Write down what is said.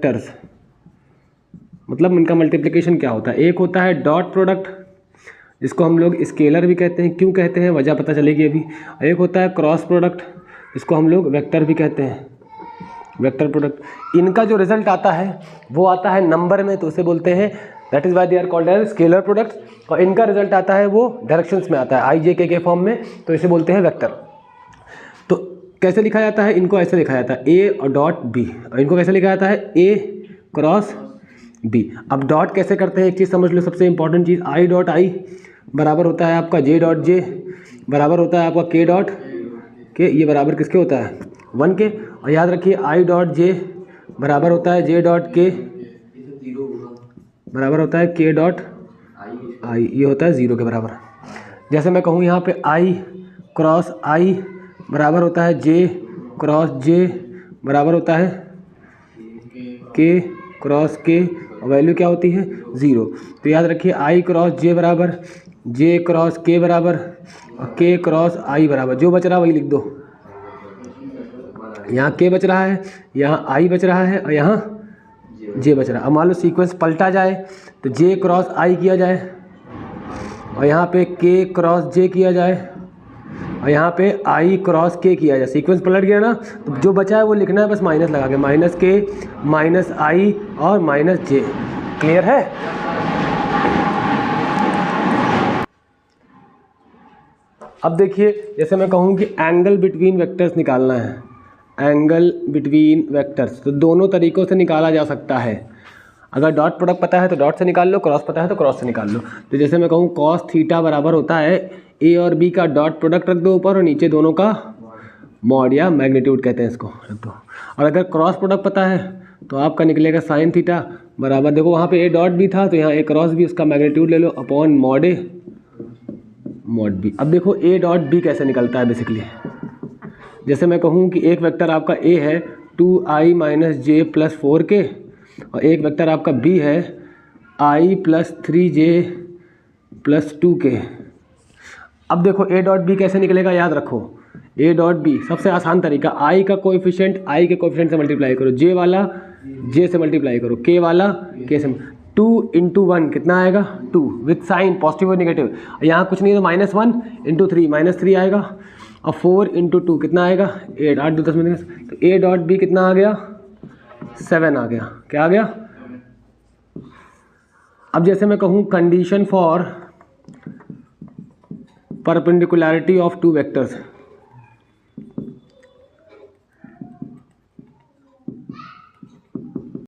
Vectors, मतलब इनका multiplication क्या होता है। एक होता है डॉट प्रोडक्ट, जिसको हम लोग स्केलर भी कहते हैं, क्यों कहते हैं वजह पता चलेगी अभी। एक होता है क्रॉस प्रोडक्ट, जिसको हम लोग वेक्टर भी कहते हैं, वेक्टर प्रोडक्ट। इनका जो रिजल्ट आता है वो आता है नंबर में, तो उसे बोलते हैं, that is why they are called as scalar product. और इनका रिजल्ट आता है वो डायरेक्शंस में आता है, आई जे के फॉर्म में, तो इसे बोलते हैं वेक्टर। तो कैसे लिखा जाता है, इनको ऐसे लिखा जाता है ए और डॉट बी, और इनको कैसे लिखा जाता है ए क्रॉस बी। अब डॉट कैसे करते हैं एक चीज़ समझ लो, सबसे important cheese, I dot I बराबर होता है आपका जे डॉट जे, बराबर होता है आपका के डॉट के, ये बराबर किसके होता है 1 के। और याद रखिए आई डॉट जे बराबर होता है जे डॉट के, बराबर होता है के डॉट आई, ये होता है 0 के बराबर। जैसे मैं कहूँ यहाँ पे आई क्रॉस आई बराबर होता है जे क्रॉस जे, बराबर होता है के क्रॉस के, और वैल्यू क्या होती है 0। तो याद रखिए आई क्रॉस जे बराबर जे क्रॉस के बराबर और के क्रॉस आई बराबर, जो बच रहा वही लिख दो। यहाँ के बच रहा है, यहाँ आई बच रहा है और यहाँ जे बच रहा है। अब मान लो सीक्वेंस पलटा जाए तो जे क्रॉस आई किया जाए और यहाँ पे के क्रॉस जे किया जाए और यहाँ पे आई क्रॉस के किया जाए। सीक्वेंस पलट गया ना, तो जो बचा है वो लिखना है बस माइनस लगा के, माइनस के माइनस आई और माइनस जे। क्लियर है। अब देखिए जैसे मैं कहूँ कि एंगल बिटवीन वेक्टर्स निकालना है, एंगल बिटवीन वेक्टर्स, तो दोनों तरीक़ों से निकाला जा सकता है। अगर डॉट प्रोडक्ट पता है तो डॉट से निकाल लो, क्रॉस पता है तो क्रॉस से निकाल लो। तो जैसे मैं कहूँ कॉस थीटा बराबर होता है ए और बी का डॉट प्रोडक्ट रख दो ऊपर और नीचे दोनों का मॉड या मैग्नीट्यूड कहते हैं इसको, रख दो। और अगर क्रॉस प्रोडक्ट पता है तो आपका निकलेगा साइन थीटा बराबर, देखो वहाँ पे ए डॉट बी था तो यहाँ ए क्रॉस बी, उसका मैग्नीट्यूड ले लो upon mod A mod B. अब देखो ए डॉट बी कैसे निकलता है बेसिकली। जैसे मैं कहूँ कि एक वेक्टर आपका ए है 2i माइनस जे प्लस 4k और एक वेक्टर आपका बी है i plus 3j plus 2k। अब देखो ए डॉट बी कैसे निकलेगा, याद रखो ए डॉट बी सबसे आसान तरीका, आई का कोएफिशिएंट आई के कोएफिशिएंट से मल्टीप्लाई करो, जे वाला जे से मल्टीप्लाई करो, के वाला के से। 2 इंटू 1 कितना आएगा 2 विथ साइन पॉजिटिव और निगेटिव। यहाँ कुछ नहीं है तो -1 इंटू 3 -3 आएगा और 4 इंटू 2 कितना आएगा 8, 8 2 10 में। तो ए डॉट बी कितना आ गया 7 आ गया। क्या आ गया। अब जैसे मैं कहूँ condition for perpendicularity of two vectors,